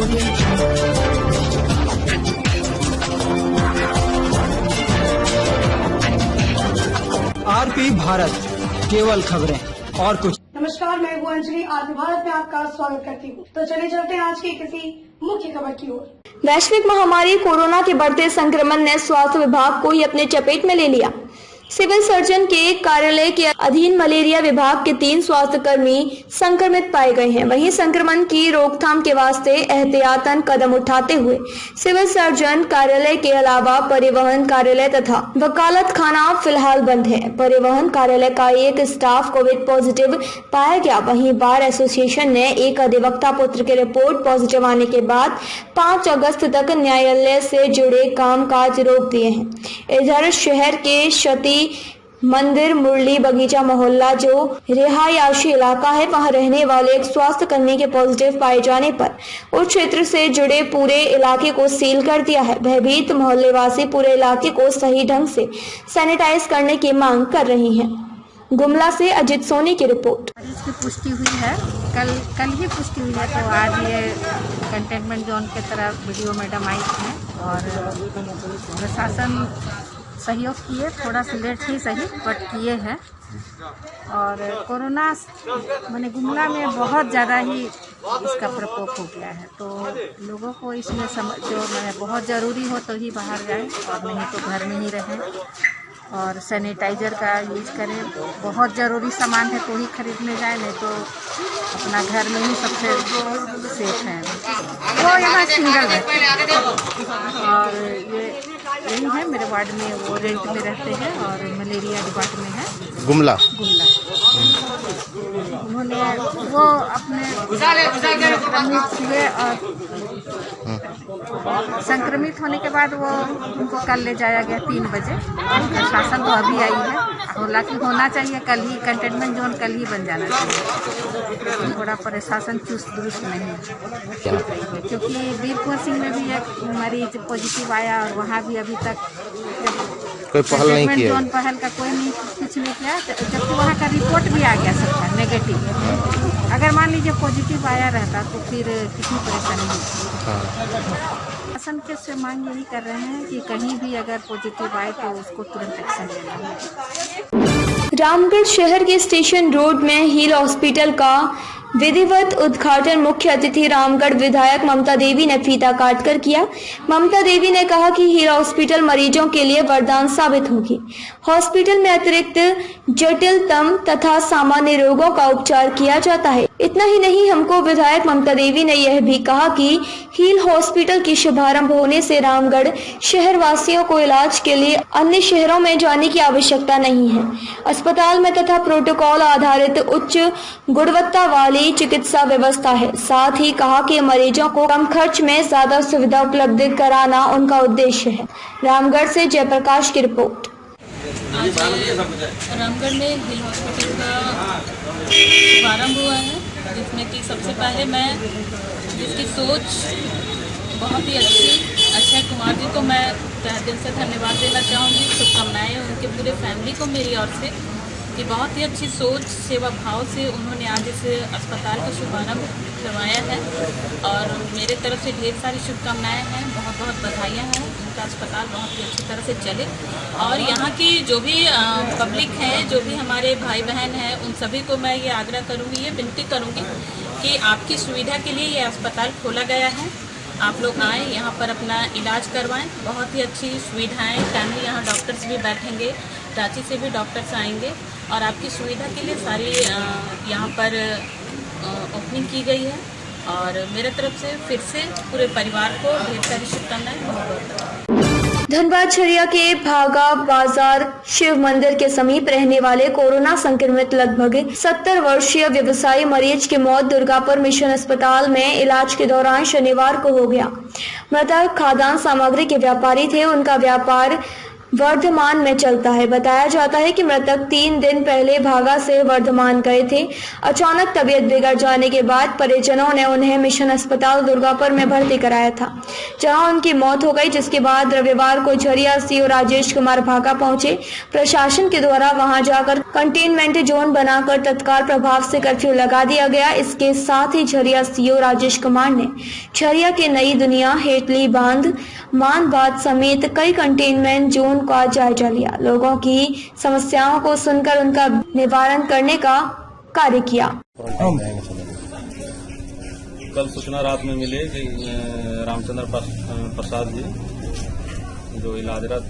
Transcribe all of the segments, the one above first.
जरूरी है। आरपी भारत, केवल खबरें और कुछ। नमस्कार, मैं हूँ अंजलि। आरपी भारत में आपका स्वागत करती हूँ। तो चले चलते हैं आज की किसी मुख्य खबर की ओर। वैश्विक महामारी कोरोना के बढ़ते संक्रमण ने स्वास्थ्य विभाग को ही अपने चपेट में ले लिया। सिविल सर्जन के कार्यालय के अधीन मलेरिया विभाग के 3 स्वास्थ्यकर्मी संक्रमित पाए गए हैं। वहीं संक्रमण की रोकथाम के वास्ते एहतियातन कदम उठाते हुए सिविल सर्जन कार्यालय के अलावा परिवहन कार्यालय तथा वकालत खाना फिलहाल बंद है। परिवहन कार्यालय का एक स्टाफ कोविड पॉजिटिव पाया गया। वहीं बार एसोसिएशन ने एक अधिवक्ता पुत्र की रिपोर्ट पॉजिटिव आने के बाद 5 अगस्त तक न्यायालय से जुड़े कामकाज रोक दिए हैं। इधर शहर के शती मंदिर मुरली बगीचा मोहल्ला जो रिहायशी इलाका है, वहां रहने वाले एक स्वास्थ्य कर्मी के पॉजिटिव पाए जाने पर उस क्षेत्र से जुड़े पूरे इलाके को सील कर दिया है। भयभीत मोहल्ले वासी पूरे इलाके को सही ढंग से सैनिटाइज करने की मांग कर रही हैं। गुमला से अजित सोनी की रिपोर्ट। इसकी पुष्टि हुई है, कल ही पुष्टि हुई है, तो आज ये कंटेनमेंट जोन के तरफ वीडियो मैडम आई है और प्रशासन सहयोग किए, थोड़ा सा लेट ही सही बट किए हैं। और कोरोना माने गुमला में बहुत ज़्यादा ही इसका प्रकोप हो गया है, तो लोगों को इसमें जो मैंने बहुत ज़रूरी हो तो ही बाहर जाए और नहीं तो घर में ही रहें और सैनिटाइज़र का यूज करें। बहुत ज़रूरी सामान है तो ही खरीदने जाए, नहीं तो अपना घर में ही सबसे सेफ है। वो यहाँ सिंगल है और यही है मेरे वार्ड में, वो रेंट में रहते हैं और मलेरिया डिपार्ट में है गुमला। उन्होंने वो अपने संक्रमित हुए और संक्रमित होने के बाद वो उनको कल ले जाया गया 3 बजे। प्रशासन तो अभी आई है, हालांकि होना चाहिए कल ही, कंटेनमेंट जोन कल ही बन जाना चाहिए। थोड़ा प्रशासन चुस्त दुरुस्त नहीं है क्योंकि वीरपुर सिंह में भी एक मरीज पॉजिटिव आया और वहाँ भी अभी तक कोई पहल नहीं किया। जोन पहल का कोई नहीं, कुछ नहीं किया, जबकि वहाँ का रिपोर्ट भी आ गया सबका नेगेटिव। अगर मान लीजिए पॉजिटिव आया रहता तो फिर कितनी परेशानी होती। शासन के से मांग यही कर रहे हैं कि कहीं भी अगर पॉजिटिव आए तो उसको तुरंत एक्शन लेना है। रामगढ़ शहर के स्टेशन रोड में हील हॉस्पिटल का विधिवत उद्घाटन मुख्य अतिथि रामगढ़ विधायक ममता देवी ने फीता काटकर किया। ममता देवी ने कहा कि हील हॉस्पिटल मरीजों के लिए वरदान साबित होगी। हॉस्पिटल में अतिरिक्त जटिलतम तथा सामान्य रोगों का उपचार किया जाता है। इतना ही नहीं, हमको विधायक ममता देवी ने यह भी कहा कि हील हॉस्पिटल की शुभारंभ होने से रामगढ़ शहर वासियों को इलाज के लिए अन्य शहरों में जाने की आवश्यकता नहीं है। अस्पताल में तथा प्रोटोकॉल आधारित उच्च गुणवत्ता वाली चिकित्सा व्यवस्था है। साथ ही कहा कि मरीजों को कम खर्च में ज्यादा सुविधा उपलब्ध कराना उनका उद्देश्य है। रामगढ़ से जयप्रकाश की रिपोर्ट। आज रामगढ़ में हिल हॉस्पिटल का शुभारंभ हुआ है, जिसमें कि सबसे पहले मैं जिसकी सोच बहुत ही अच्छी अक्षय कुमार जी को मैं तहे दिल से धन्यवाद देना चाहूँगी। शुभकामनाएं उनके पूरे फैमिली को मेरी ओर से कि बहुत ही अच्छी सोच सेवा भाव से उन्होंने आज इस अस्पताल का शुभारंभ करवाया है और मेरे तरफ से ढेर सारी शुभकामनाएं हैं, बहुत बहुत बधाइयाँ हैं। उनका अस्पताल बहुत ही अच्छी तरह से चले और यहाँ की जो भी पब्लिक है, जो भी हमारे भाई बहन हैं, उन सभी को मैं ये आग्रह करूँगी, ये विनती करूँगी कि आपकी सुविधा के लिए ये अस्पताल खोला गया है। आप लोग आएँ, यहाँ पर अपना इलाज करवाएं। बहुत ही अच्छी सुविधाएं, टाइमली यहाँ डॉक्टर्स भी बैठेंगे, रांची से भी डॉक्टर्स आएंगे और आपकी सुविधा के लिए सारी यहाँ पर ओपनिंग की गई है और मेरे तरफ से फिर से पूरे परिवार को ढेर सारी शुभकामनाएं। बहुत धनबाद छरिया के भागा बाजार शिव मंदिर के समीप रहने वाले कोरोना संक्रमित लगभग 70 वर्षीय व्यवसायी मरीज की मौत दुर्गापुर मिशन अस्पताल में इलाज के दौरान शनिवार को हो गया। मृतक खाद्यान्न सामग्री के व्यापारी थे। उनका व्यापार वर्धमान में चलता है। बताया जाता है कि मृतक 3 दिन पहले भागा से वर्धमान गए थे। अचानक तबीयत बिगड़ जाने के बाद परिजनों ने उन्हें मिशन अस्पताल दुर्गापुर में भर्ती कराया था, जहां उनकी मौत हो गई। जिसके बाद रविवार को झरिया सीओ राजेश कुमार भागा पहुंचे। प्रशासन के द्वारा वहां जाकर कंटेनमेंट जोन बनाकर तत्काल प्रभाव से कर्फ्यू लगा दिया गया। इसके साथ ही झरिया सीओ राजेश कुमार ने झरिया के नई दुनिया, हेटली बांध, मानबाद समेत कई कंटेनमेंट जोन का जायजा लिया। लोगों की समस्याओं को सुनकर उनका निवारण करने का कार्य किया। कल सूचना रात में मिली कि रामचंद्र प्रसाद जी जो इलाजरत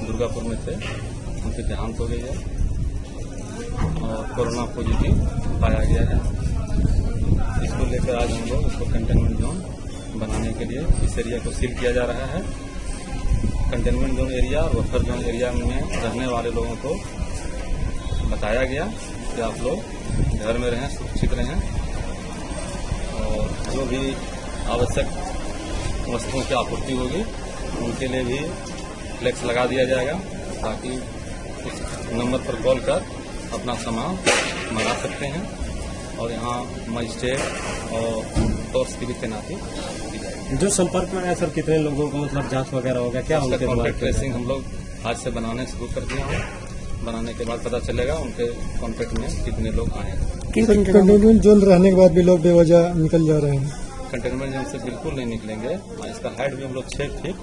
दुर्गापुर में थे, उनकी देहांत हो गई है और कोरोना पॉजिटिव पाया गया है। इसको लेकर आज हम लोग इसको कंटेनमेंट जोन बनाने के लिए इस एरिया को सील किया जा रहा है। कंटेनमेंट जोन एरिया और बफर जोन एरिया में रहने वाले लोगों को बताया गया कि आप लोग घर में रहें, सुरक्षित रहें और जो भी आवश्यक वस्तुओं की आपूर्ति होगी उनके लिए भी फ्लैक्स लगा दिया जाएगा ताकि इस नंबर पर कॉल कर अपना सामान मंगा सकते हैं। और यहाँ मजिस्ट्रेट और फोर्स की भी तैनाती की जाएगी। जो संपर्क में आए सर, कितने लोगों को मतलब जांच वगैरह होगा, क्या उनके कॉन्टैक्ट ट्रेसिंग हम लोग आज से बनाने शुरू कर दिए हैं। बनाने के बाद पता चलेगा उनके कॉन्टैक्ट में कितने लोग आए हैं। कंटेनमेंट जोन रहने के बाद भी लोग बेवजह निकल जा रहे हैं। कंटेनमेंट जोन से बिल्कुल नहीं निकलेंगे। इसका हाइट भी हम लोग 6 फीट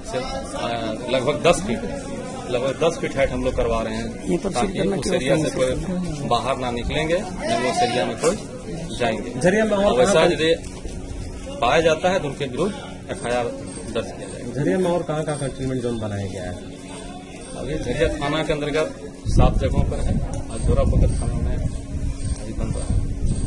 से लगभग 10 फीट हाइट हम लोग करवा रहे हैं ताकि उस एरिया से कोई बाहर ना निकलेंगे, न उस एरिया में कोई जाएंगे। वैसा यदि पाया जाता है तो उनके विरुद्ध FIR दर्ज किया जाएगा। झरिया में और कहाँ कंटेनमेंट जोन बनाया गया है? अभी झरिया थाना के अंतर्गत 7 जगहों पर है और जोरापुर थाना में अभी बन रहा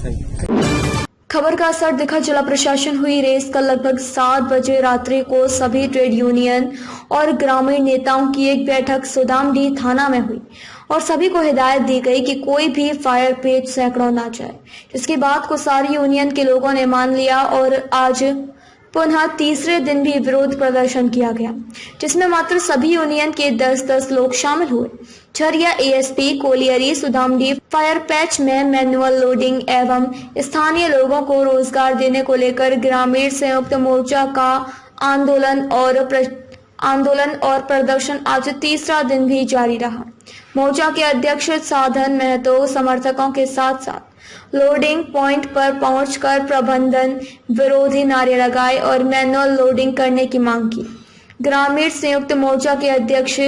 है। खबर का असर दिखा। जिला प्रशासन हुई रेस। कल लगभग 7 बजे रात्रि को सभी ट्रेड यूनियन और ग्रामीण नेताओं की एक बैठक सुदामडी थाना में हुई और सभी को हिदायत दी गई कि कोई भी फायर पेज सैकड़ों ना जाए, जिसकी बात को सारी यूनियन के लोगों ने मान लिया और आज पुनः तीसरे दिन भी विरोध प्रदर्शन किया गया, जिसमें मात्र सभी यूनियन के 10-10 लोग शामिल हुए। Jharia ASP colliery Sudamdih fire patch में मैनुअल लोडिंग एवं स्थानीय लोगों को रोजगार देने को लेकर ग्रामीण संयुक्त मोर्चा का आंदोलन और प्रदर्शन आज तीसरा दिन भी जारी रहा। मोर्चा के अध्यक्ष साधन महतो समर्थकों के साथ साथ लोडिंग पॉइंट पर पहुंचकर प्रबंधन विरोधी नारे लगाए और मैनुअल लोडिंग करने की मांग की। ग्रामीण संयुक्त मोर्चा के अध्यक्ष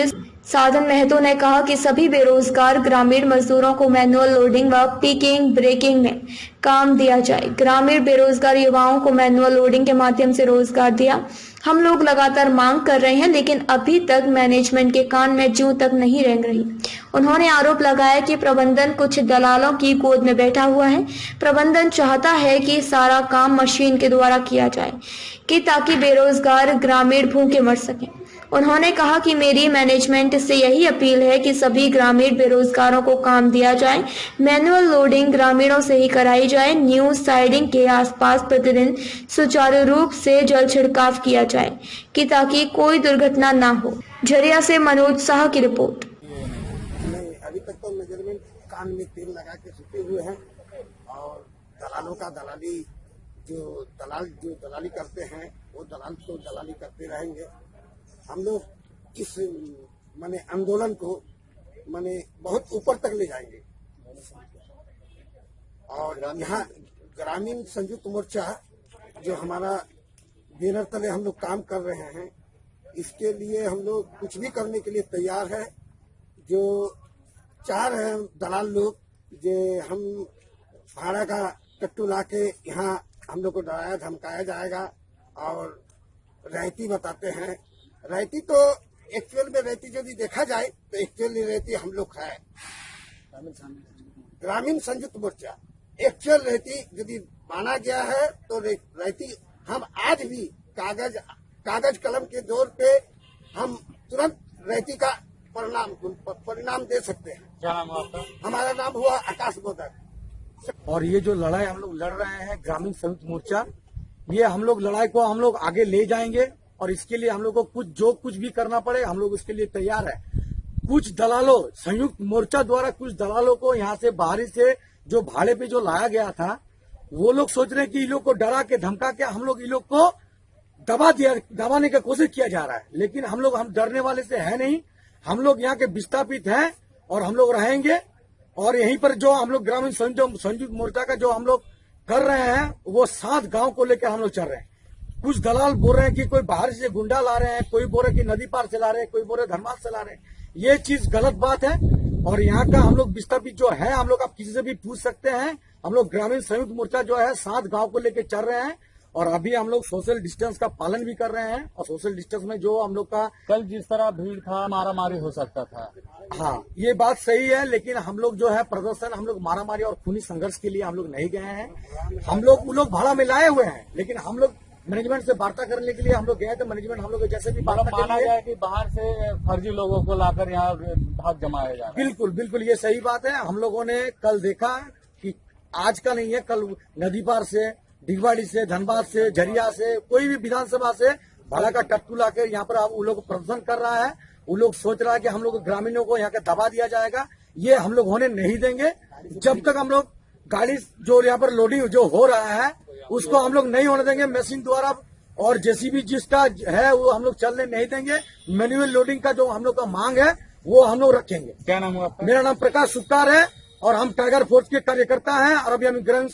साधन महतो ने कहा कि सभी बेरोजगार ग्रामीण मजदूरों को मैनुअल लोडिंग व पिकिंग ब्रेकिंग में काम दिया जाए। ग्रामीण बेरोजगार युवाओं को मैनुअल लोडिंग के माध्यम से रोजगार दिया। हम लोग लगातार मांग कर रहे हैं लेकिन अभी तक मैनेजमेंट के कान में जूं तक नहीं रेंग रही। उन्होंने आरोप लगाया कि प्रबंधन कुछ दलालों की गोद में बैठा हुआ है। प्रबंधन चाहता है कि सारा काम मशीन के द्वारा किया जाए कि ताकि बेरोजगार ग्रामीण भूखे मर सकें। उन्होंने कहा कि मेरी मैनेजमेंट से यही अपील है कि सभी ग्रामीण बेरोजगारों को काम दिया जाए। मैनुअल लोडिंग ग्रामीणों से ही कराई जाए। न्यू साइडिंग के आसपास प्रतिदिन सुचारू रूप से जल छिड़काव किया जाए कि ताकि कोई दुर्घटना ना हो। झरिया से मनोज शाह की रिपोर्ट। अभी तक तो मेजरमेंट कान में तेल लगा के सुते हुए हैं और दलालों का जो दलाली करते हैं वो दलाल तो दलाली करते रहेंगे। हम लोग इस आंदोलन को बहुत ऊपर तक ले जाएंगे और यहाँ ग्रामीण संयुक्त मोर्चा जो हमारा बैनर तले हम लोग काम कर रहे हैं, इसके लिए हम लोग कुछ भी करने के लिए तैयार है। जो चाह रहे हैं दलाल लोग जो हम भाड़ा का टट्टू ला के यहाँ हम लोग को डराया धमकाया जाएगा और रायती बताते हैं। रायती तो एक्चुअल में रायती यदि देखा जाए तो एक्चुअली रायती हम लोग है ग्रामीण संयुक्त मोर्चा। एक्चुअल रायती यदि माना गया है तो रायती हम आज भी कागज कलम के जोर पे हम तुरंत रायती का परिणाम दे सकते हैं। क्या नाम है आपका? हमारा नाम हुआ आकाश बोधर। और ये जो लड़ाई हम लोग लड़ रहे हैं ग्रामीण संयुक्त मोर्चा, ये हम लोग लड़ाई को हम लोग आगे ले जाएंगे और इसके लिए हम लोग को कुछ भी करना पड़े हम लोग इसके लिए तैयार है। कुछ दलालों संयुक्त मोर्चा द्वारा कुछ दलालों को यहाँ से बाहरी से जो भाड़े पे जो लाया गया था, वो लोग सोच रहे हैं कि इन लोग को डरा के धमका के हम लोग इन लोग को दबाने की कोशिश किया जा रहा है, लेकिन हम डरने वाले से है नहीं। हम लोग यहाँ के विस्थापित हैं और हम लोग रहेंगे। और यहीं पर जो हम लोग ग्रामीण संयुक्त मोर्चा का जो हम लोग कर रहे हैं वो 7 गांव को लेकर हम लोग चल रहे हैं। कुछ दलाल बोल रहे हैं कि कोई बाहर से गुंडा ला रहे हैं, कोई बोल रहे हैं कि नदी पार से ला रहे हैं, कोई बोल रहे धर्माल से ला रहे हैं। ये चीज गलत बात है। और यहाँ का हम लोग विस्थापित जो है, हम लोग आप किसी से भी पूछ सकते हैं, हम लोग ग्रामीण संयुक्त मोर्चा जो है 7 गांव को लेकर चल रहे हैं। और अभी हम लोग सोशल डिस्टेंस का पालन भी कर रहे हैं। और सोशल डिस्टेंस में जो हम लोग का कल जिस तरह भीड़ था, मारामारी हो सकता था। हाँ, ये बात सही है, लेकिन हम लोग जो है प्रदर्शन, हम लोग मारामारी और खूनी संघर्ष के लिए हम लोग नहीं गए हैं। हम लोग वो लोग भाड़ा में लाए हुए हैं, लेकिन हम लोग मैनेजमेंट से वार्ता करने के लिए हम लोग गए थे। मैनेजमेंट हम लोग जैसे भी माना जाए कि बाहर से फर्जी लोगों को लाकर यहाँ भाग जमाया जा रहा है। बिल्कुल बिल्कुल, ये सही बात है। हम लोगों ने कल देखा कि आज का नहीं है, कल नदी पार से, डिगवाड़ी से, धनबाद से, झरिया से, कोई भी विधानसभा से भाड़ा का टट्टू लाकर यहाँ पर वो लोग प्रदर्शन कर रहा है। वो लोग सोच रहा है कि हम लोग ग्रामीणों को यहाँ का दबा दिया जाएगा। ये हम लोग होने नहीं देंगे। जब तक हम लोग गाड़ी जो यहाँ पर लोडिंग जो हो रहा है उसको हम लोग नहीं होने देंगे मशीन द्वारा, और जेसीबी जिसका है वो हम लोग चलने नहीं देंगे। मैनुअल लोडिंग का जो हम लोग का मांग है वो हम लोग रखेंगे। क्या नाम हुआ आपका? मेरा नाम प्रकाश सुतार है और हम टाइगर फोर्स के कार्यकर्ता हैं। और अभी हम ग्रामीण